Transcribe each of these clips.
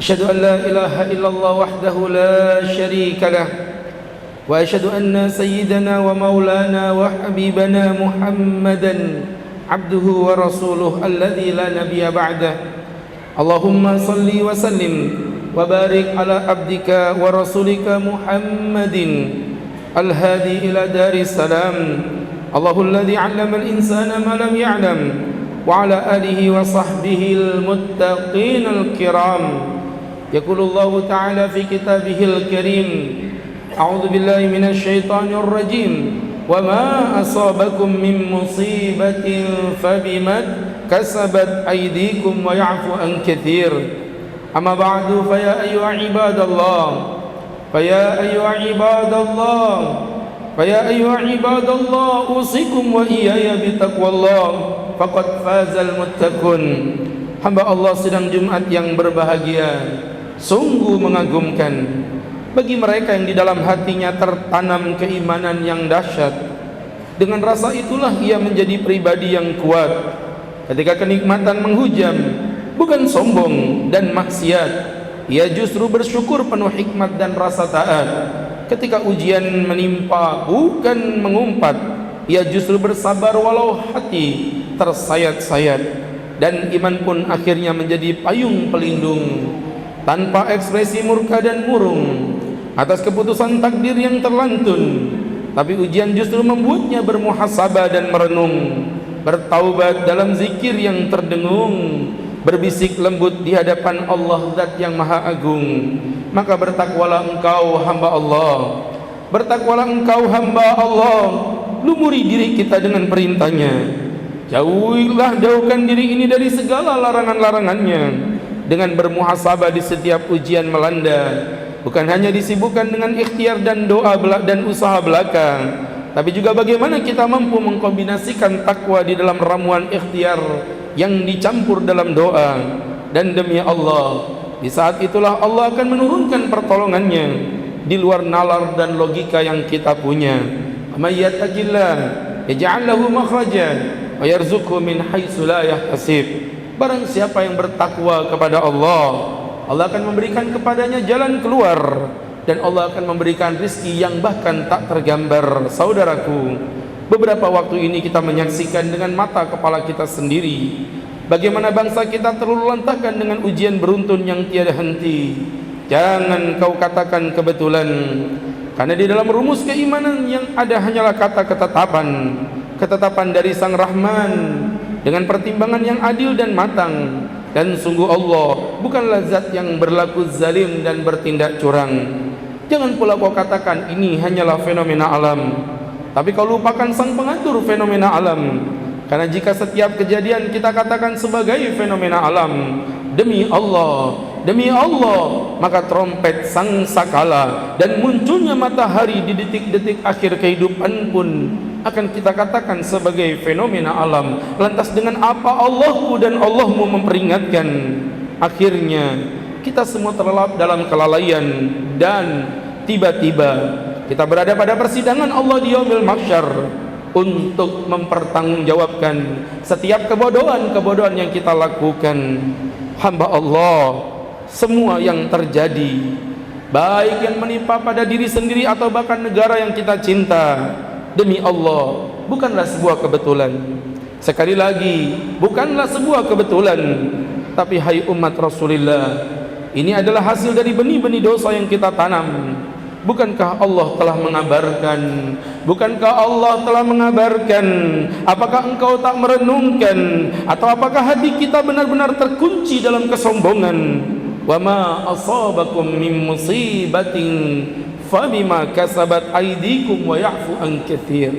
أشهد أن لا إله إلا الله وحده لا شريك له وأشهد أن سيدنا ومولانا وحبيبنا محمدا عبده ورسوله الذي لا نبي بعده. اللهم صل وسلم وبارك على عبدك ورسولك محمد الهادي إلى دار السلام. الله الذي علم الإنسان ما لم يعلم وعلى آله وصحبه المتقين الكرام. يقول الله تعالى في كتابه الكريم: أعوذ بالله من الشيطان الرجيم وما أصابكم من مصيبة فبما كسبت أيديكم ويعفو عن كثير. أما بعد فيا أيها عباد الله أوصيكم وإياي بتقوى الله فقد فاز المتقون. Hamba Allah sedang Jumat yang berbahagia, sungguh mengagumkan bagi mereka yang di dalam hatinya tertanam keimanan yang dahsyat. Dengan rasa itulah ia menjadi pribadi yang kuat. Ketika kenikmatan menghujam, bukan sombong dan maksiat, ia justru bersyukur penuh hikmat dan rasa taat. Ketika ujian menimpa, bukan mengumpat, ia justru bersabar walau hati tersayat-sayat. Dan iman pun akhirnya menjadi payung pelindung, tanpa ekspresi murka dan murung atas keputusan takdir yang terlantun. Tapi ujian justru membuatnya bermuhasabah dan merenung, bertaubat dalam zikir yang terdengung, berbisik lembut di hadapan Allah Zat yang Maha Agung. Maka bertakwalah engkau hamba Allah, bertakwalah engkau hamba Allah, lumuri diri kita dengan perintahnya. Jauhkan diri ini dari segala larangan-larangannya, dengan bermuhasabah di setiap ujian melanda. Bukan hanya disibukkan dengan ikhtiar dan doa dan usaha belaka, tapi juga bagaimana kita mampu mengkombinasikan takwa di dalam ramuan ikhtiar yang dicampur dalam doa. Dan demi Allah, di saat itulah Allah akan menurunkan pertolongannya di luar nalar dan logika yang kita punya. May yattaqillah yaj'al lahu makhraja wa yarzuqhu min haitsu la yahtasib. Barang siapa yang bertakwa kepada Allah, Allah akan memberikan kepadanya jalan keluar, dan Allah akan memberikan rizki yang bahkan tak tergambar. Saudaraku, beberapa waktu ini kita menyaksikan dengan mata kepala kita sendiri bagaimana bangsa kita terluluhlantahkan dengan ujian beruntun yang tiada henti. Jangan kau katakan kebetulan, karena di dalam rumus keimanan yang ada hanyalah kata ketetapan dari Sang Rahman dengan pertimbangan yang adil dan matang. Dan sungguh Allah bukanlah zat yang berlaku zalim dan bertindak curang. Jangan pula kau katakan ini hanyalah fenomena alam, tapi kau lupakan Sang Pengatur fenomena alam. Karena jika setiap kejadian kita katakan sebagai fenomena alam, demi Allah, maka trompet sang sakala dan munculnya matahari di detik-detik akhir kehidupan pun akan kita katakan sebagai fenomena alam. Lantas dengan apa Allahku dan Allahmu memperingatkan? Akhirnya kita semua terlelap dalam kelalaian, dan tiba-tiba kita berada pada persidangan Allah di yaumil mahsyar untuk mempertanggungjawabkan setiap kebodohan yang kita lakukan. Hamba Allah, semua yang terjadi, baik yang menimpa pada diri sendiri atau bahkan negara yang kita cinta, demi Allah bukanlah sebuah kebetulan. Sekali lagi, bukanlah sebuah kebetulan. Tapi hai umat Rasulullah, ini adalah hasil dari benih-benih dosa yang kita tanam. Bukankah Allah telah mengabarkan? Apakah engkau tak merenungkan? Atau apakah hati kita benar-benar terkunci dalam kesombongan? Wa ma asabakum min musibatin fabima kasabat aydikum wa ya'fu an katsir.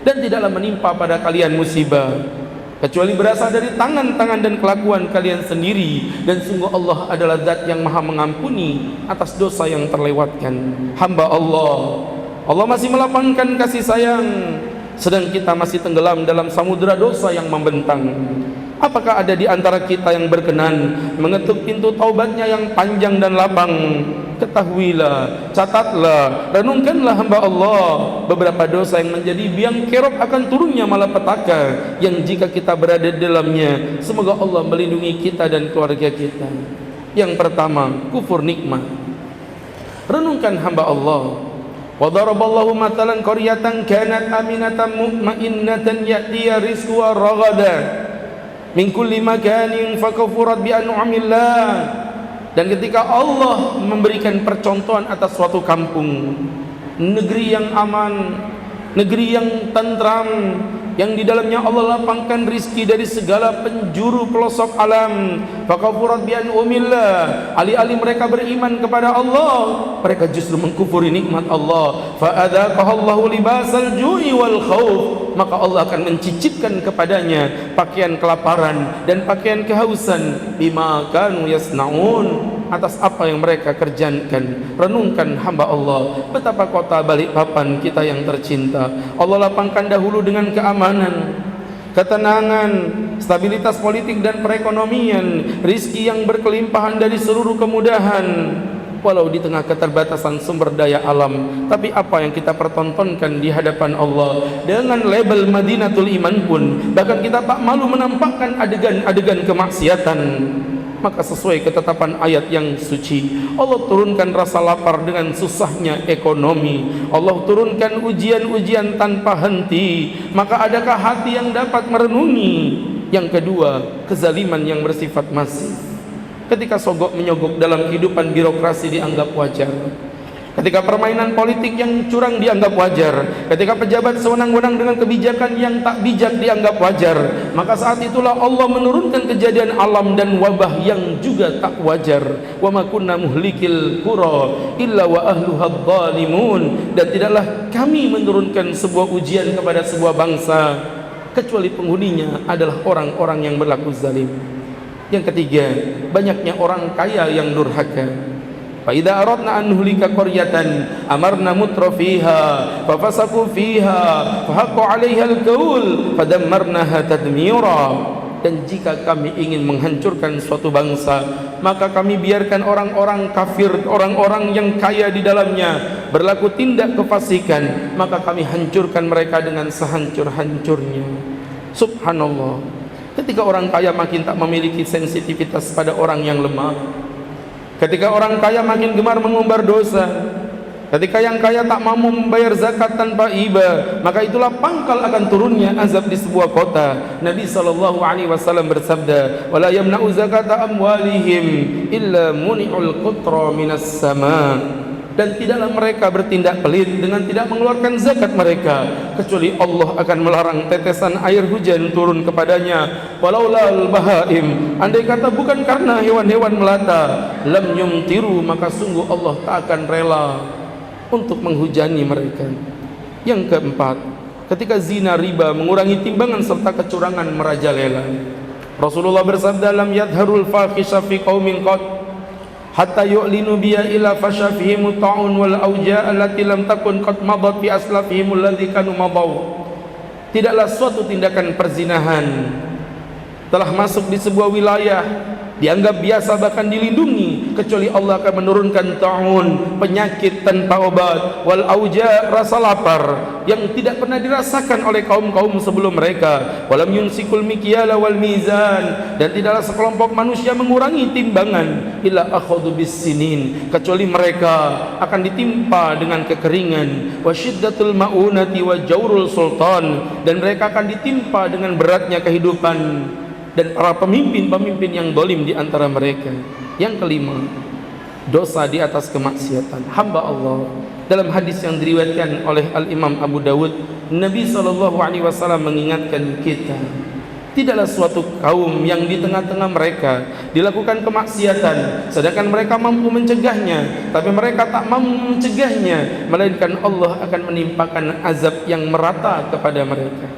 Dan tidaklah menimpa pada kalian musibah kecuali berasal dari tangan-tangan dan kelakuan kalian sendiri, dan sungguh Allah adalah zat yang maha mengampuni atas dosa yang terlewatkan. Hamba Allah masih melapangkan kasih sayang, sedang kita masih tenggelam dalam samudera dosa yang membentang. Apakah ada di antara kita yang berkenan mengetuk pintu taubatnya yang panjang dan lapang? Ketahuilah, catatlah, renungkanlah hamba Allah, beberapa dosa yang menjadi biang kerok akan turunnya malapetaka yang jika kita berada di dalamnya, semoga Allah melindungi kita dan keluarga kita. Yang pertama, kufur nikmat. Renungkan hamba Allah. Wa daraballahu matalan qaryatan kanat aminatan mutmainnatan ya'tiha rizquha ragada min kulli makanin fakafurat bi an'amillah. Dan ketika Allah memberikan percontohan atas suatu kampung, negeri yang aman, negeri yang tentram, yang di dalamnya Allah lapangkan rizki dari segala penjuru pelosok alam, fakafurat bi an'amillah, alih-alih mereka beriman kepada Allah, mereka justru mengkufuri nikmat Allah. Fa adzaqahallahu libasal ju'i wal khauf, maka Allah akan mencicipkan kepadanya pakaian kelaparan dan pakaian kehausan, bima kanu yasnaun, atas apa yang mereka kerjakan. Renungkan hamba Allah, betapa kota Balikpapan kita yang tercinta Allah lapangkan dahulu dengan keamanan, ketenangan, stabilitas politik dan perekonomian, rizki yang berkelimpahan dari seluruh kemudahan. Walau di tengah keterbatasan sumber daya alam, tapi apa yang kita pertontonkan di hadapan Allah dengan label Madinatul Iman pun, bahkan kita tak malu menampakkan adegan-adegan kemaksiatan. Maka sesuai ketetapan ayat yang suci, Allah turunkan rasa lapar dengan susahnya ekonomi, Allah turunkan ujian-ujian tanpa henti. Maka adakah hati yang dapat merenungi? Yang kedua, kezaliman yang bersifat masif. Ketika sogok menyogok dalam kehidupan birokrasi dianggap wajar, ketika permainan politik yang curang dianggap wajar, ketika pejabat sewenang-wenang dengan kebijakan yang tak bijak dianggap wajar, maka saat itulah Allah menurunkan kejadian alam dan wabah yang juga tak wajar. Wa ma kunna muhlikil qura illa wa ahluha dhalimun, dan tidaklah kami menurunkan sebuah ujian kepada sebuah bangsa kecuali penghuninya adalah orang-orang yang berlaku zalim. Yang ketiga, banyaknya orang kaya yang durhaka. Fa idza aradna an nuhlika qaryatan amarna mutrafiha fa fasaku fiha fa haqqo 'alaiha al-qaul fadammarnaha tadmira. Dan jika kami ingin menghancurkan suatu bangsa, maka kami biarkan orang-orang kafir, orang-orang yang kaya di dalamnya berlaku tindak kefasikan, maka kami hancurkan mereka dengan sehancur-hancurnya. Subhanallah. Ketika orang kaya makin tak memiliki sensitivitas pada orang yang lemah, ketika orang kaya makin gemar mengumbar dosa, ketika yang kaya tak mampu membayar zakat tanpa iba, maka itulah pangkal akan turunnya azab di sebuah kota. Nabi SAW bersabda, wala yamna'u zakata amwalihim illa muni'ul qutra minas sama. Dan tidaklah mereka bertindak pelit dengan tidak mengeluarkan zakat mereka, kecuali Allah akan melarang tetesan air hujan turun kepadanya. Walaulal bahaim, andai kata bukan karena hewan-hewan melata, lam yumtiru, maka sungguh Allah tak akan rela untuk menghujani mereka. Yang keempat, ketika zina, riba, mengurangi timbangan serta kecurangan merajalela. Rasulullah bersabda, lam yadharul fahisha fi qaumin qad hatta yu'linu biya ila fashafihim ta'un wal auja allati lam takun qad madat fi aslafihim alladhi kanu madaw. Tidaklah suatu tindakan perzinahan telah masuk di sebuah wilayah dianggap biasa bahkan dilindungi, kecuali Allah akan menurunkan ta'un, penyakit tanpa obat, wal auja, rasa lapar yang tidak pernah dirasakan oleh kaum-kaum sebelum mereka. Walam yunsikul mikyala wal mizan, dan tidaklah sekelompok manusia mengurangi timbangan illa akhadhu bis sinin, kecuali mereka akan ditimpa dengan kekeringan, wa syiddatul maunati wa jawrul sultan, dan mereka akan ditimpa dengan beratnya kehidupan dan para pemimpin-pemimpin yang zalim di antara mereka. Yang kelima, dosa di atas kemaksiatan hamba Allah. Dalam hadis yang diriwayatkan oleh Al-Imam Abu Dawud, Nabi SAW mengingatkan kita, tidaklah suatu kaum yang di tengah-tengah mereka dilakukan kemaksiatan sedangkan mereka mampu mencegahnya, tapi mereka tak mampu mencegahnya, melainkan Allah akan menimpakan azab yang merata kepada mereka.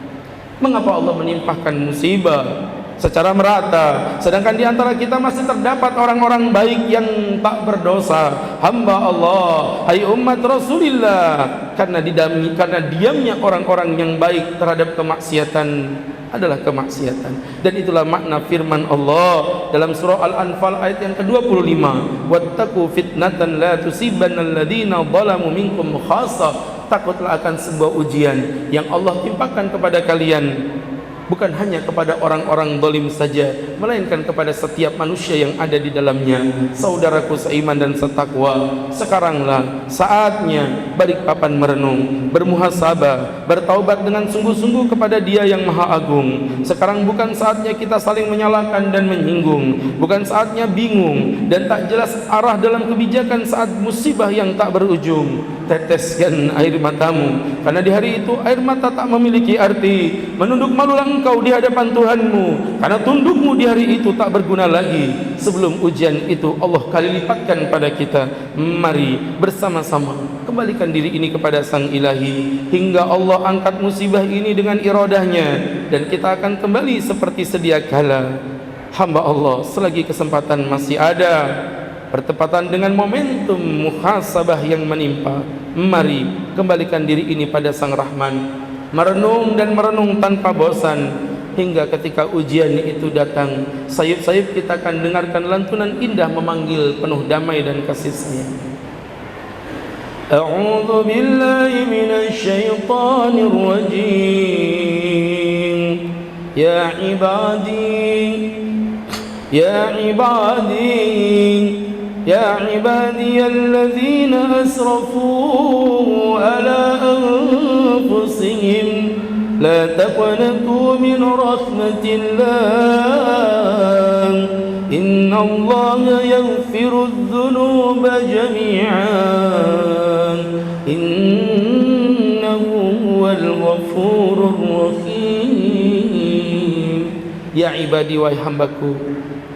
Mengapa Allah menimpahkan musibah secara merata, sedangkan di antara kita masih terdapat orang-orang baik yang tak berdosa? Hamba Allah, hai umat Rasulullah, karena diamnya orang-orang yang baik terhadap kemaksiatan adalah kemaksiatan. Dan itulah makna firman Allah dalam surah Al-Anfal ayat yang ke-25, wattaqu fitnatan la tusibanna alladhina zalamu minkum khassah. Takutlah akan sebuah ujian yang Allah timpakan kepada kalian bukan hanya kepada orang-orang zalim saja, melainkan kepada setiap manusia yang ada di dalamnya. Saudaraku seiman dan setakwa, sekaranglah saatnya Balikpapan merenung, bermuhasabah, bertaubat dengan sungguh-sungguh kepada Dia yang Maha Agung. Sekarang bukan saatnya kita saling menyalahkan dan menyinggung, bukan saatnya bingung dan tak jelas arah dalam kebijakan saat musibah yang tak berujung. Teteskan air matamu, karena di hari itu air mata tak memiliki arti. Menunduk malulah engkau di hadapan Tuhanmu, karena tundukmu di hari itu tak berguna lagi. Sebelum ujian itu Allah kali lipatkan pada kita. Mari bersama-sama kembalikan diri ini kepada Sang Ilahi, hingga Allah angkat musibah ini dengan iradahnya, dan kita akan kembali seperti sedia kala. Hamba Allah, selagi kesempatan masih ada, bertepatan dengan momentum muhasabah yang menimpa, mari kembalikan diri ini pada Sang Rahman, merenung dan merenung tanpa bosan, hingga ketika ujian itu datang, sayup-sayup kita akan dengarkan lantunan indah memanggil penuh damai dan kasih sayang. A'udzu billahi minasy syaithanir rajim. Ya ibadi, ya ibadi, يا عبادي الذين أسرفوا على أنفسهم لا تقنطوا من رحمة الله إن الله يغفر الذنوب جميعا إنه هو الغفور الرحيم. Ya ibadi, wahai hambaku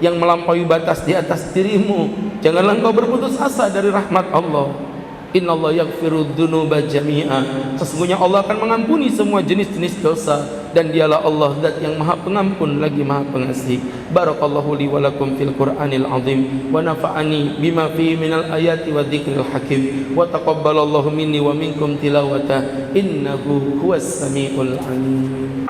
yang melampaui batas di atas dirimu, janganlah engkau berputus asa dari rahmat Allah. Innallaha yaghfiru dzunuba jami'a. Sesungguhnya Allah akan mengampuni semua jenis-jenis dosa, dan Dialah Allah Zat yang Maha Pengampun lagi Maha Pengasih. Barakallahu li wa lakum fil Qur'anil azim, wa nafa'ani bima fihi minal ayati wa dzikril hakim, wa taqabbalallahu minni wa minkum tilawata innahu huwas samiul alim.